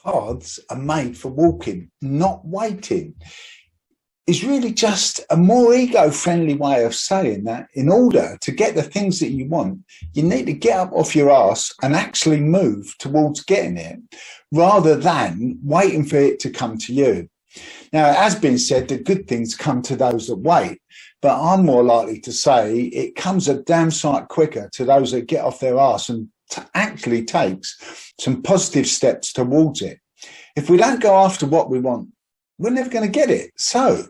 paths are made for walking, not waiting, is really just a more ego-friendly way of saying that in order to get the things that you want, you need to get up off your arse and actually move towards getting it, rather than waiting for it to come to you. Now, it has been said that good things come to those that wait, but I'm more likely to say it comes a damn sight quicker to those that get off their arse and actually takes some positive steps towards it. If we don't go after what we want, we're never going to get it. So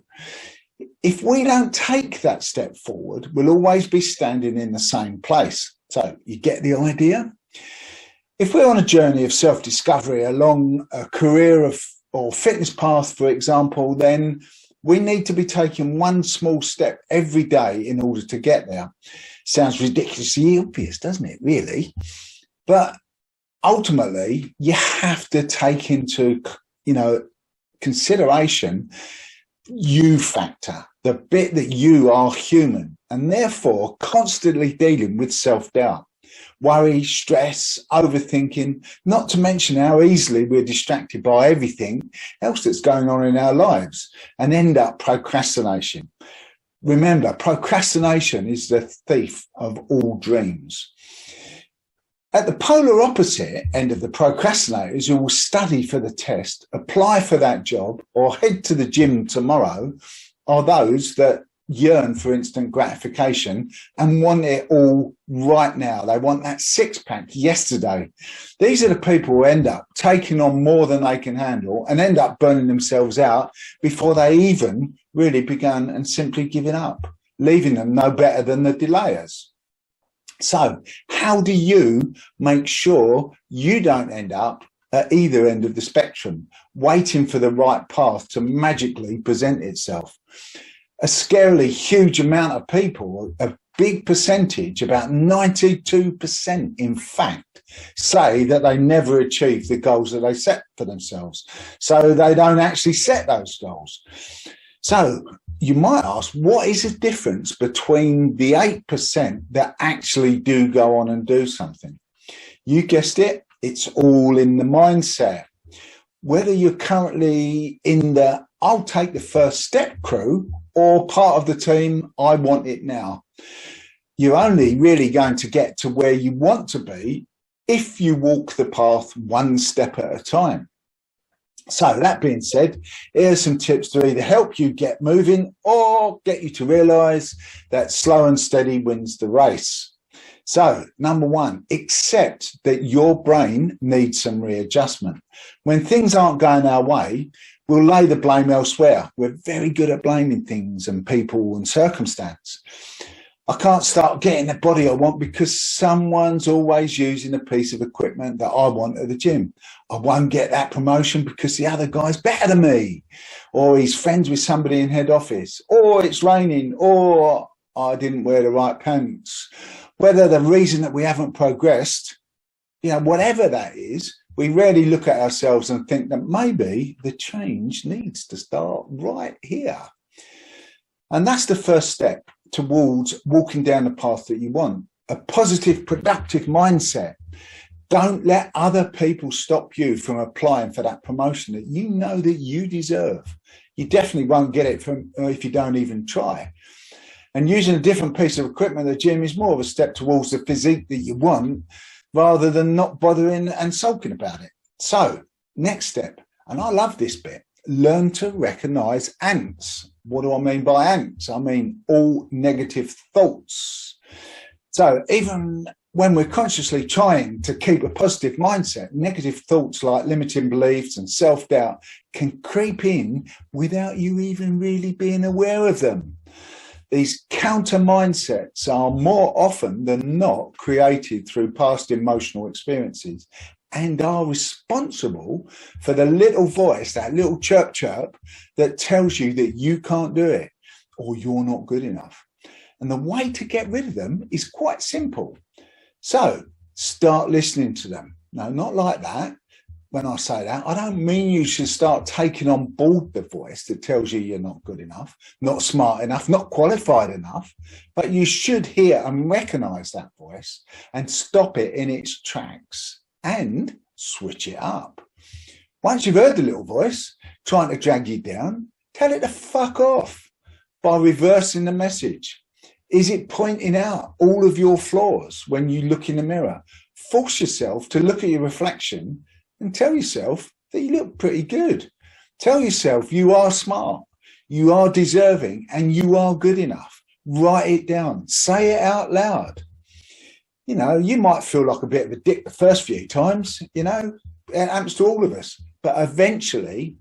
if we don't take that step forward, we'll always be standing in the same place. So you get the idea? If we're on a journey of self-discovery along a career or fitness path, for example, then we need to be taking one small step every day in order to get there. Sounds ridiculously obvious, doesn't it, really? But ultimately, you have to take into, consideration you factor, the bit that you are human, and therefore constantly dealing with self-doubt, worry, stress, overthinking, not to mention how easily we're distracted by everything else that's going on in our lives and end up procrastination. Remember, procrastination is the thief of all dreams. At the polar opposite end of the procrastinators who will study for the test, apply for that job, or head to the gym tomorrow are those that yearn for instant gratification and want it all right now. They want that six-pack yesterday. These are the people who end up taking on more than they can handle and end up burning themselves out before they even really begun and simply giving up, leaving them no better than the delayers. So how do you make sure you don't end up at either end of the spectrum, waiting for the right path to magically present itself? A scarily huge amount of people, a big percentage, about 92%, in fact, say that they never achieve the goals that they set for themselves. So they don't actually set those goals. So you might ask, what is the difference between the 8% that actually do go on and do something? You guessed it, it's all in the mindset. Whether you're currently in the I'll take the first step crew or part of the team, I want it now, you're only really going to get to where you want to be if you walk the path one step at a time. So that being said, here's some tips to either help you get moving or get you to realise that slow and steady wins the race. So, number one, accept that your brain needs some readjustment. When things aren't going our way, we'll lay the blame elsewhere. We're very good at blaming things and people and circumstance. I can't start getting the body I want because someone's always using a piece of equipment that I want at the gym. I won't get that promotion because the other guy's better than me, or he's friends with somebody in head office, or it's raining, or I didn't wear the right pants. Whether the reason that we haven't progressed, whatever that is, we rarely look at ourselves and think that maybe the change needs to start right here. And that's the first step towards walking down the path that you want. A positive, productive mindset. Don't let other people stop you from applying for that promotion that you know that you deserve. You definitely won't get it if you don't even try. And using a different piece of equipment at the gym is more of a step towards the physique that you want, rather than not bothering and sulking about it. So, next step, and I love this bit, learn to recognize ants. What do I mean by ants? I mean all negative thoughts. So even when we're consciously trying to keep a positive mindset, negative thoughts like limiting beliefs and self-doubt can creep in without you even really being aware of them. These counter mindsets are more often than not created through past emotional experiences and are responsible for the little voice, that little chirp chirp that tells you that you can't do it or you're not good enough. And the way to get rid of them is quite simple. So start listening to them. No, not like that. When I say that, I don't mean you should start taking on board the voice that tells you you're not good enough, not smart enough, not qualified enough, but you should hear and recognize that voice and stop it in its tracks and switch it up. Once you've heard the little voice trying to drag you down, tell it to fuck off by reversing the message. Is it pointing out all of your flaws when you look in the mirror? Force yourself to look at your reflection and tell yourself that you look pretty good. Tell yourself you are smart, you are deserving, and you are good enough. Write it down. Say it out loud. You know, you might feel like a bit of a dick the first few times, you know, it happens to all of us. But eventually,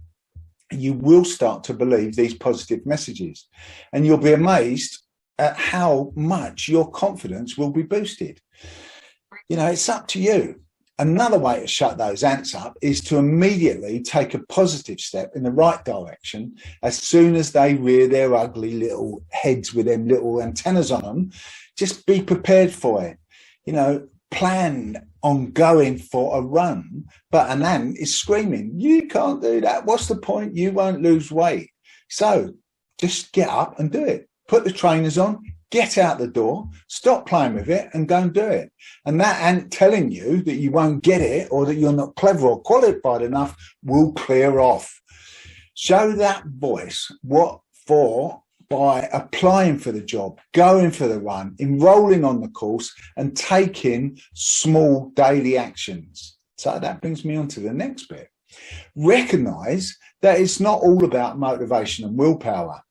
you will start to believe these positive messages, and you'll be amazed at how much your confidence will be boosted. You know, it's up to you. Another way to shut those ants up is to immediately take a positive step in the right direction as soon as they rear their ugly little heads with them little antennas on them. Just be prepared for it. You know, plan on going for a run, but an ant is screaming, you can't do that. What's the point? You won't lose weight. So just get up and do it. Put the trainers on, get out the door, stop playing with it and go and do it. And that ant telling you that you won't get it or that you're not clever or qualified enough will clear off. Show that voice what for by applying for the job, going for the run, enrolling on the course and taking small daily actions. So that brings me on to the next bit. Recognize that it's not all about motivation and willpower.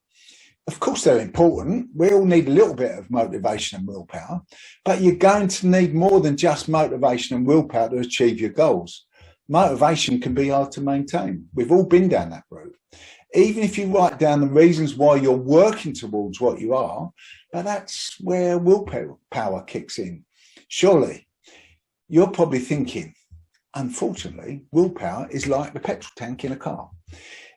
Of course, they're important. We all need a little bit of motivation and willpower, but you're going to need more than just motivation and willpower to achieve your goals. Motivation can be hard to maintain. We've all been down that road. Even if you write down the reasons why you're working towards what you are, but that's where willpower kicks in. Surely, you're probably thinking, unfortunately, willpower is like the petrol tank in a car.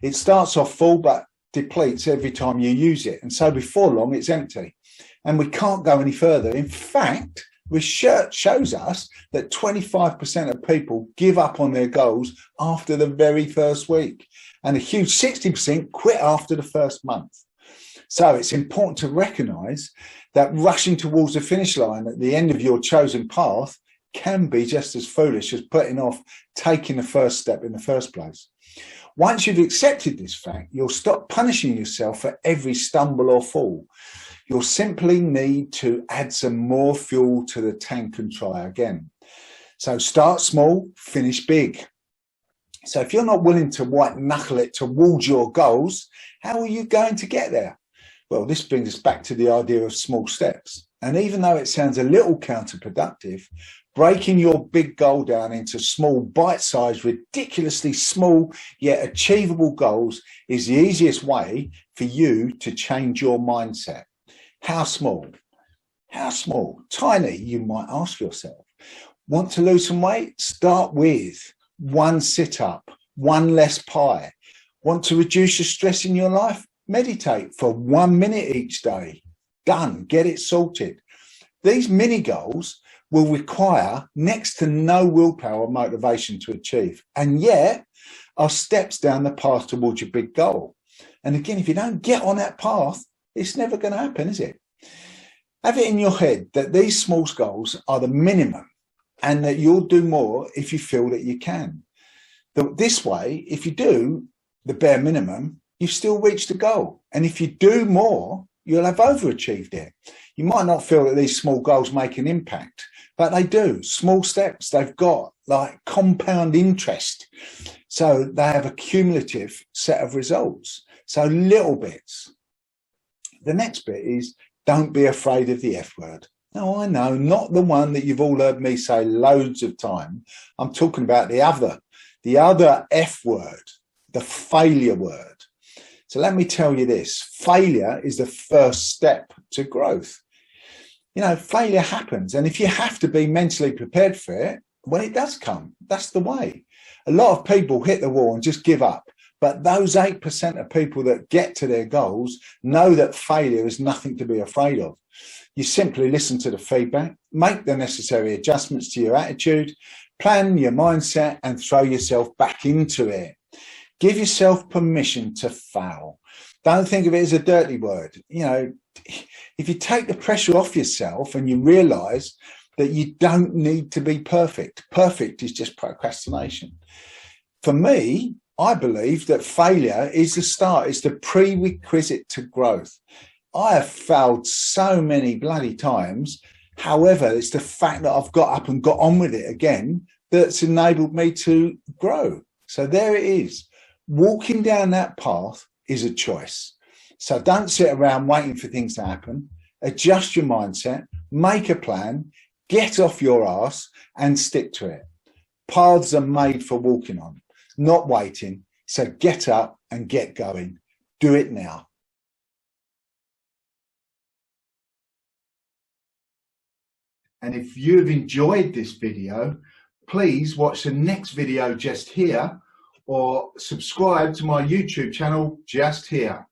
It starts off full, but depletes every time you use it. And so before long, it's empty. And we can't go any further. In fact, research shows us that 25% of people give up on their goals after the very first week. And a huge 60% quit after the first month. So it's important to recognize that rushing towards the finish line at the end of your chosen path can be just as foolish as putting off taking the first step in the first place. Once you've accepted this fact, you'll stop punishing yourself for every stumble or fall. You'll simply need to add some more fuel to the tank and try again. So start small, finish big. So if you're not willing to white knuckle it towards your goals, how are you going to get there? Well, this brings us back to the idea of small steps. And even though it sounds a little counterproductive, breaking your big goal down into small, bite-sized, ridiculously small yet achievable goals is the easiest way for you to change your mindset. How small? How small? Tiny, you might ask yourself. Want to lose some weight? Start with one sit-up, one less pie. Want to reduce your stress in your life? Meditate for 1 minute each day. Done. Get it sorted. These mini goals will require next to no willpower or motivation to achieve, and yet are steps down the path towards your big goal. And again, if you don't get on that path, it's never going to happen, is it? Have it in your head that these small goals are the minimum and that you'll do more if you feel that you can. This way, if you do the bare minimum, you still reach the goal. And if you do more, you'll have overachieved it. You might not feel that these small goals make an impact, but they do. Small steps, they've got like compound interest. So they have a cumulative set of results. So little bits. The next bit is don't be afraid of the F word. No, I know, not the one that you've all heard me say loads of time. I'm talking about the other F word, the failure word. So let me tell you this, failure is the first step to growth. You know, failure happens. And if you have to be mentally prepared for it, when it does come, that's the way. A lot of people hit the wall and just give up. But those 8% of people that get to their goals know that failure is nothing to be afraid of. You simply listen to the feedback, make the necessary adjustments to your attitude, plan your mindset and throw yourself back into it. Give yourself permission to fail. Don't think of it as a dirty word. You know, if you take the pressure off yourself and you realize that you don't need to be perfect. Perfect is just procrastination. For me, I believe that failure is the start, it's the prerequisite to growth. I have failed so many bloody times. However, it's the fact that I've got up and got on with it again that's enabled me to grow. So there it is. Walking down that path is a choice. So don't sit around waiting for things to happen. Adjust your mindset, make a plan, get off your arse and stick to it. Paths are made for walking on, not waiting. So get up and get going. Do it now. And if you've enjoyed this video, please watch the next video just here or subscribe to my YouTube channel just here.